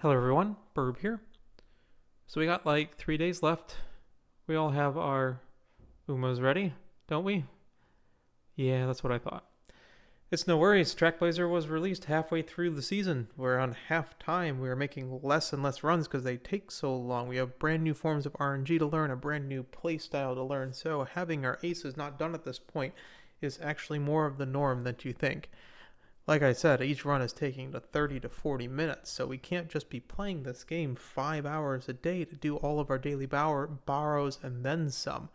Hello everyone, Burb here. So we got like 3 days left. We all have our Umas ready, don't we? Yeah, that's what I thought. It's no worries. Trackblazer was released halfway through the season. We're on half time. We are making less and less runs because they take so long. We have brand new forms of RNG to learn, a brand new playstyle to learn. So having our aces not done at this point is actually more of the norm than you think. Like I said, each run is taking 30 to 40 minutes, so we can't just be playing this game 5 hours a day to do all of our daily borrows and then some.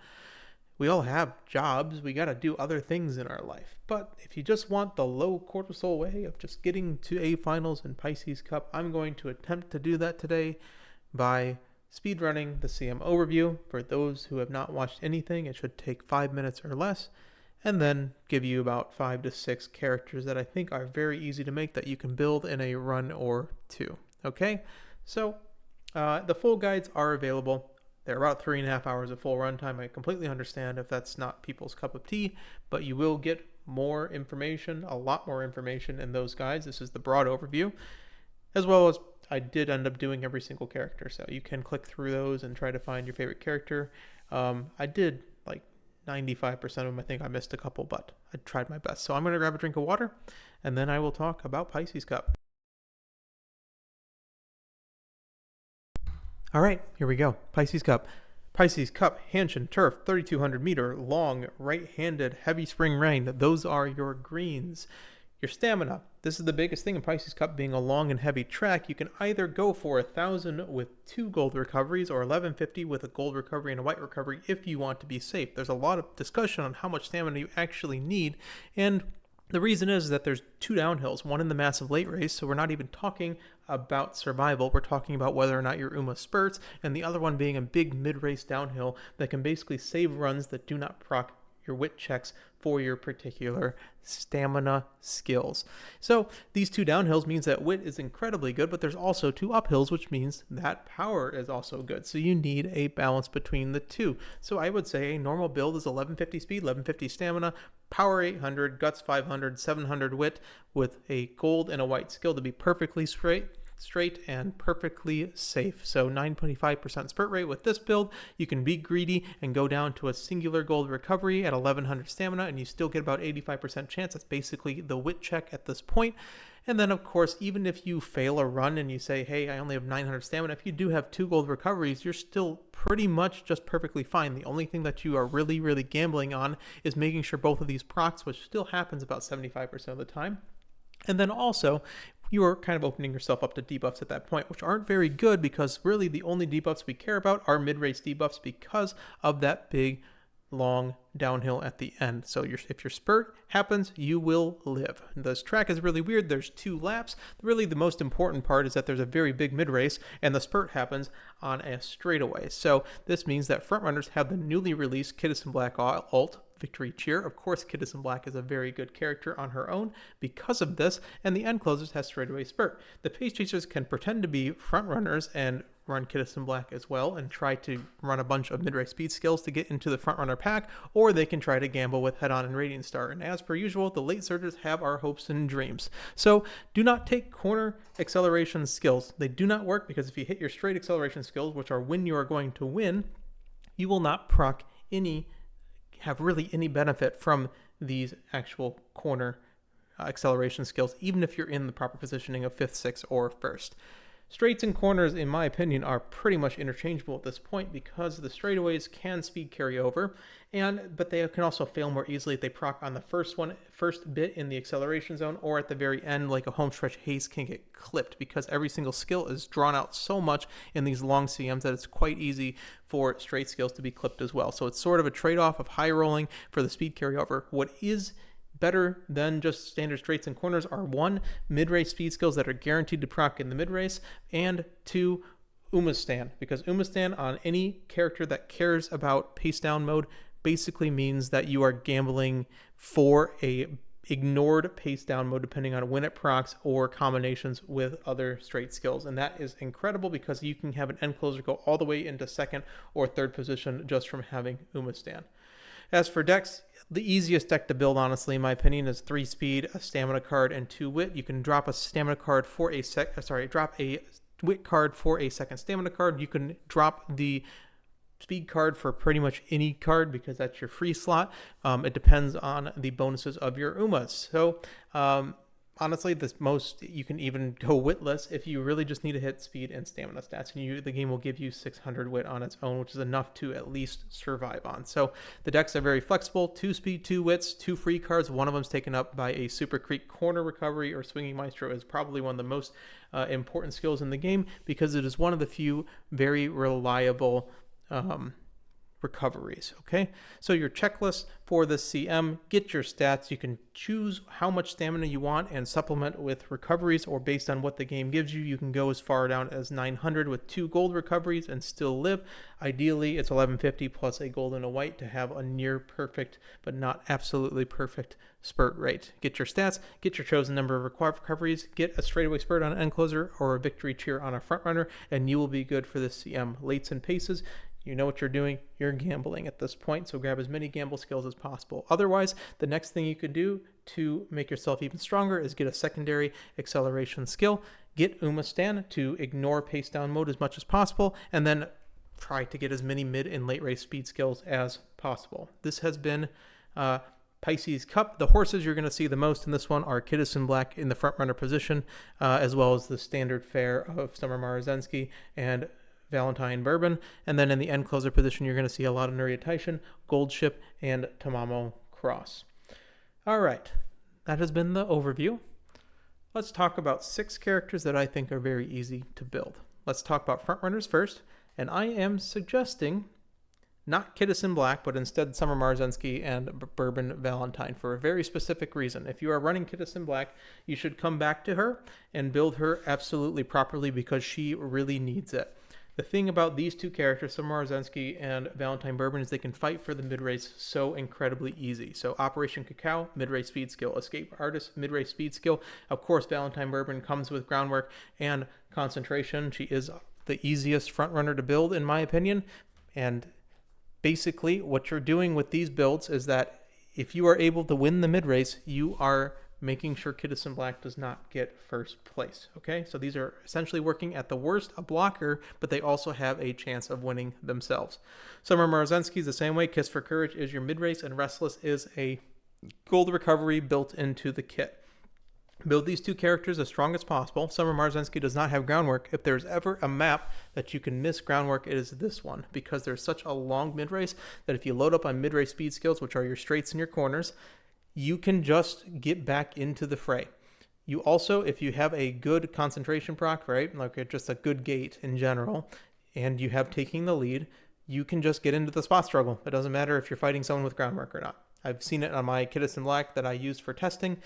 We all have jobs, we gotta do other things in our life. But if you just want the low cortisol way of just getting to A finals in Pisces Cup, I'm going to attempt to do that today by speedrunning the CM overview. For those who have not watched anything, it should take 5 minutes or less, and then give you about 5 to 6 characters that I think are very easy to make that you can build in a run or two. Okay, so the full guides are available. They're about 3.5 hours of full runtime. I completely understand if that's not people's cup of tea, but you will get more information, a lot more information in those guides. This is the broad overview, as well as I did end up doing every single character, so you can click through those and try to find your favorite character. I did like 95% of them. I think I missed a couple, but I tried my best. So I'm going to grab a drink of water, and then I will talk about Pisces Cup. All right, here we go. Pisces Cup. Pisces Cup, Hanshin Turf, 3,200 meter long, right-handed, heavy spring rain. Those are your greens. Your stamina. This is the biggest thing in Pisces Cup, being a long and heavy track. You can either go for 1,000 with 2 gold recoveries or 1,150 with a gold recovery and a white recovery if you want to be safe. There's a lot of discussion on how much stamina you actually need, and the reason is that there's 2 downhills, one in the massive late race, so we're not even talking about survival. We're talking about whether or not your Uma spurts, and the other one being a big mid-race downhill that can basically save runs that do not proc your wit checks for your particular stamina skills. So these 2 downhills means that wit is incredibly good, but there's also 2 uphills, which means that power is also good. So you need a balance between the two. So I would say a normal build is 1150 speed, 1150 stamina, power 800, guts 500, 700 wit, with a gold and a white skill to be perfectly straight and perfectly safe. So 9.5% spurt rate with this build. You can be greedy and go down to a singular gold recovery at 1100 stamina, and you still get about 85% chance. That's basically the wit check at this point. And then, of course, even if you fail a run and you say, hey, I only have 900 stamina, if you do have 2 gold recoveries, you're still pretty much just perfectly fine. The only thing that you are really, really gambling on is making sure both of these procs, which still happens about 75% of the time. And then also, you are kind of opening yourself up to debuffs at that point, which aren't very good because really the only debuffs we care about are mid-race debuffs because of that big, long downhill at the end. So if your spurt happens, you will live. This track is really weird. There's 2 laps. Really, the most important part is that there's a very big mid-race, and the spurt happens on a straightaway. So this means that frontrunners have the newly released Kiddison Black ult, Victory Cheer. Of course, Kiddison Black is a very good character on her own because of this, and the end closers has straightaway spurt. The pace chasers can pretend to be front runners and run Kiddison Black as well and try to run a bunch of mid-race speed skills to get into the front runner pack, or they can try to gamble with Head-On and Radiant Star. And as per usual, the late surgers have our hopes and dreams. So do not take corner acceleration skills. They do not work because if you hit your straight acceleration skills, which are when you are going to win, you will not proc have really any benefit from these actual corner acceleration skills, even if you're in the proper positioning of 5th, 6th, or 1st. Straights and corners, in my opinion, are pretty much interchangeable at this point because the straightaways can speed carry over, but they can also fail more easily if they proc on the first bit in the acceleration zone, or at the very end, like a homestretch haze can get clipped because every single skill is drawn out so much in these long CMs that it's quite easy for straight skills to be clipped as well. So it's sort of a trade-off of high rolling for the speed carryover. What is better than just standard straights and corners are 1, mid-race speed skills that are guaranteed to proc in the mid-race, and 2, Umastan, because Umastan on any character that cares about pace down mode basically means that you are gambling for a ignored pace down mode depending on when it procs or combinations with other straight skills. And that is incredible because you can have an end closer go all the way into 2nd or 3rd position just from having Umastan. As for decks, the easiest deck to build, honestly, in my opinion, is 3 speed, a stamina card, and 2 wit. You can drop a stamina card for drop a wit card for a second stamina card. You can drop the speed card for pretty much any card because that's your free slot. It depends on the bonuses of your Umas. So honestly, you can even go witless if you really just need to hit speed and stamina stats, and the game will give you 600 wit on its own, which is enough to at least survive on. So the decks are very flexible: 2 speed, 2 wits, 2 free cards. One of them is taken up by a Super Creek Corner Recovery, or Swinging Maestro is probably one of the most important skills in the game because it is one of the few very reliable recoveries. Okay, so your checklist for the CM: get your stats. You can choose how much stamina you want and supplement with recoveries, or based on what the game gives you, you can go as far down as 900 with 2 gold recoveries and still live. Ideally, it's 1150 plus a gold and a white to have a near perfect but not absolutely perfect spurt rate. Get your stats, get your chosen number of required recoveries, get a straightaway spurt on an end closer or a victory cheer on a front runner, and you will be good for the CM. Lates and paces, you know what you're doing. You're gambling at this point, so grab as many gamble skills as possible. Otherwise, the next thing you could do to make yourself even stronger is get a secondary acceleration skill. Get Uma Stan to ignore pace down mode as much as possible, and then try to get as many mid and late race speed skills as possible. This has been Pisces Cup. The horses you're going to see the most in this one are Citizen Black in the front runner position, as well as the standard fare of Summer Marzensky and Valentine Bourbon. And then in the end closer position, you're going to see a lot of Nuria Taishan, Gold Ship, and Tamamo Cross. All right, that has been the overview. Let's talk about 6 characters that I think are very easy to build. Let's talk about front runners first, and I am suggesting not Citizen Black, but instead Summer Marzensky and Bourbon Valentine for a very specific reason. If you are running Citizen Black, you should come back to her and build her absolutely properly because she really needs it. The thing about these 2 characters, Summer Marzensky and Valentine Bourbon, is they can fight for the mid-race so incredibly easy. So Operation Cacao, mid-race speed skill. Escape Artist, mid-race speed skill. Of course, Valentine Bourbon comes with groundwork and concentration. She is the easiest front runner to build, in my opinion. And basically, what you're doing with these builds is that if you are able to win the mid-race, you are making sure Citizen Black does not get first place. Okay, so these are essentially working at the worst a blocker, but they also have a chance of winning themselves. Summer Marzensky is the same way. Kiss for Courage is your mid-race, and Restless is a gold recovery built into the kit. Build these 2 characters as strong as possible. Summer Marzensky does not have groundwork. If there's ever a map that you can miss groundwork, it is this one, because there's such a long mid-race that if you load up on mid-race speed skills, which are your straights and your corners, you can just get back into the fray. You also, if you have a good concentration proc, right, like just a good gate in general, and you have taking the lead, you can just get into the spot struggle. It doesn't matter if you're fighting someone with groundwork or not. I've seen it on my Citizen Black that I used for testing.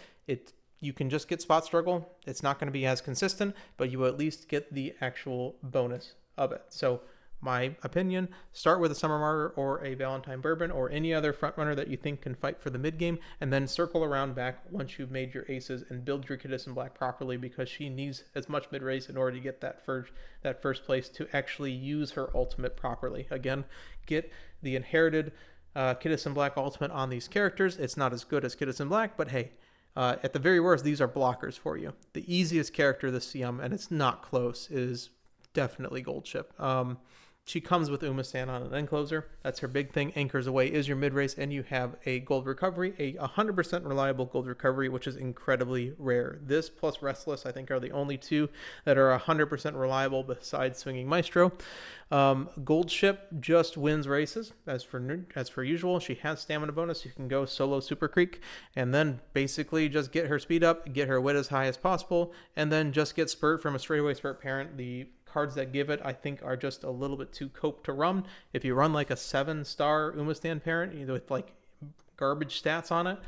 You can just get spot struggle. It's not going to be as consistent, but you will at least get the actual bonus of it. So my opinion, start with a Summer Martyr or a Valentine Bourbon or any other frontrunner that you think can fight for the mid game, and then circle around back once you've made your aces and build your Citizen Black properly, because she needs as much mid race in order to get that first place to actually use her ultimate properly. Again, get the inherited Citizen Black ultimate on these characters. It's not as good as Citizen Black, but hey, at the very worst, these are blockers for you. The easiest character this CM, and it's not close, is definitely Gold Ship. She comes with Uma Stan on an end closer. That's her big thing. Anchors Away is your mid-race, and you have a gold recovery, a 100% reliable gold recovery, which is incredibly rare. This plus Restless, I think, are the only 2 that are 100% reliable besides Swinging Maestro. Gold Ship just wins races, as for usual. She has stamina bonus. You can go solo Super Creek, and then basically just get her speed up, get her wit as high as possible, and then just get spurt from a straightaway spurt parent. The cards that give it, I think, are just a little bit too cope to run. If you run like a 7-star Umastan parent with like garbage stats on it,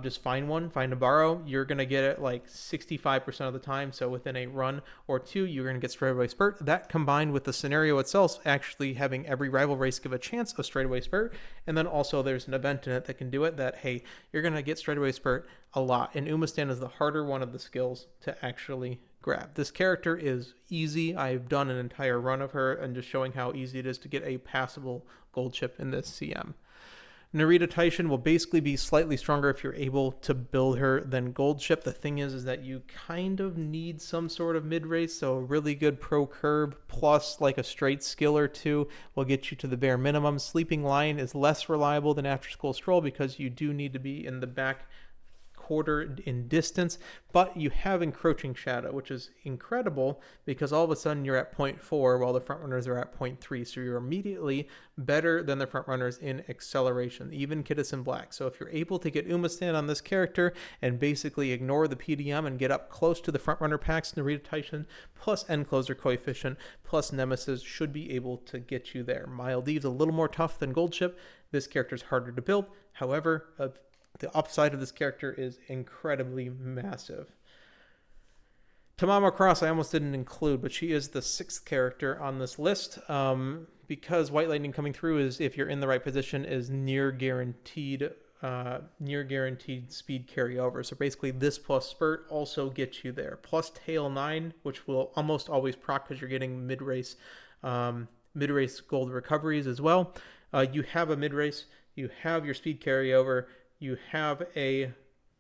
just find a borrow. You're going to get it like 65% of the time. So within a run or 2, you're going to get straightaway spurt. That combined with the scenario itself actually having every rival race give a chance of straightaway spurt. And then also there's an event in it that can do it that, hey, you're going to get straightaway spurt a lot. And Umastan is the harder one of the skills to actually grab. This character is easy. I've done an entire run of her and just showing how easy it is to get a passable gold chip in this CM. Narita Taishin will basically be slightly stronger if you're able to build her than Gold Ship. The thing is that you kind of need some sort of mid-race, so a really good pro curb plus like a straight skill or two will get you to the bare minimum. Sleeping Lion is less reliable than After School Stroll because you do need to be in the back quarter in distance, but you have Encroaching Shadow, which is incredible because all of a sudden you're at 0.4 while the front runners are at 0.3, so you're immediately better than the front runners in acceleration, even Kittison Black. So if you're able to get Umastan on this character and basically ignore the PDM and get up close to the front runner packs, Narita Taishin plus End Closer Coefficient plus Nemesis should be able to get you there. Mild Eve's a little more tough than Gold Ship. This character is harder to build. However, the upside of this character is incredibly massive. Tamama Cross I almost didn't include, but she is the 6th character on this list because White Lightning coming through is, if you're in the right position, is near guaranteed speed carryover. So basically this plus Spurt also gets you there. Plus Tail 9, which will almost always proc because you're getting mid-race gold recoveries as well. You have a mid-race, you have your speed carryover, you have a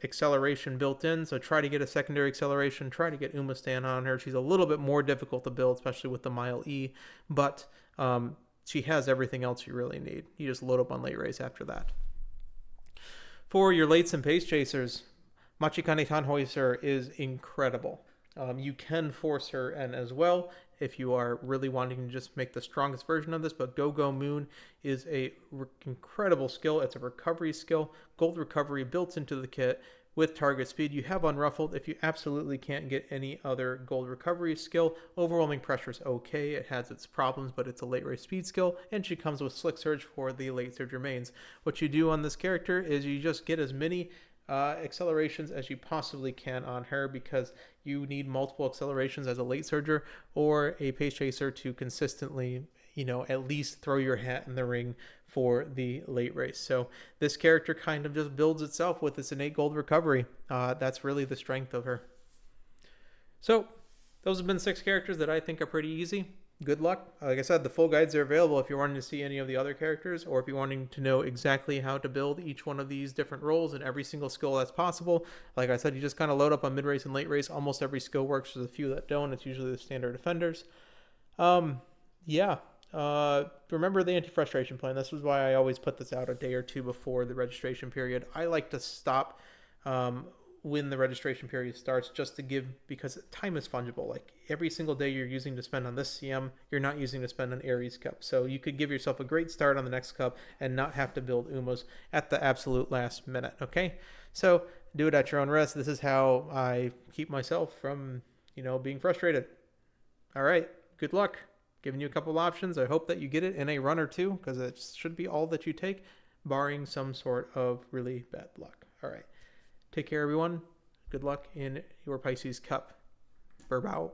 acceleration built in, so try to get a secondary acceleration, try to get Umastan on her. She's a little bit more difficult to build, especially with the Mile E, but she has everything else you really need. You just load up on late race after that. For your lates and pace chasers, Machikane Tannhäuser is incredible. You can force her in as well if you are really wanting to just make the strongest version of this, but Go Moon is a incredible skill. It's a recovery skill, gold recovery built into the kit with target speed. You have Unruffled if you absolutely can't get any other gold recovery skill. Overwhelming Pressure is okay. It has its problems, but it's a late race speed skill, and she comes with Slick Surge for the late surge remains. What you do on this character is you just get as many accelerations as you possibly can on her, because you need multiple accelerations as a late surger or a pace chaser to consistently, at least throw your hat in the ring for the late race. So this character kind of just builds itself with its innate gold recovery. That's really the strength of her. So those have been 6 characters that I think are pretty easy. Good luck. Like I said, the full guides are available if you're wanting to see any of the other characters, or if you're wanting to know exactly how to build each one of these different roles and every single skill that's possible. Like I said, you just kind of load up on mid-race and late race. Almost every skill works. There's a few that don't. It's usually the standard defenders. Remember the anti-frustration plan. This is why I always put this out a day or two before the registration period. I like to stop when the registration period starts, just to give, because time is fungible. Like every single day you're using to spend on this CM, you're not using to spend on Ares Cup. So you could give yourself a great start on the next cup and not have to build Umos at the absolute last minute. Okay, so do it at your own risk. This is how I keep myself from being frustrated. All right, good luck. Giving you a couple options. I hope that you get it in a run or two, because it should be all that you take, barring some sort of really bad luck. All right. Take care, everyone. Good luck in your Pisces Cup. Burbow.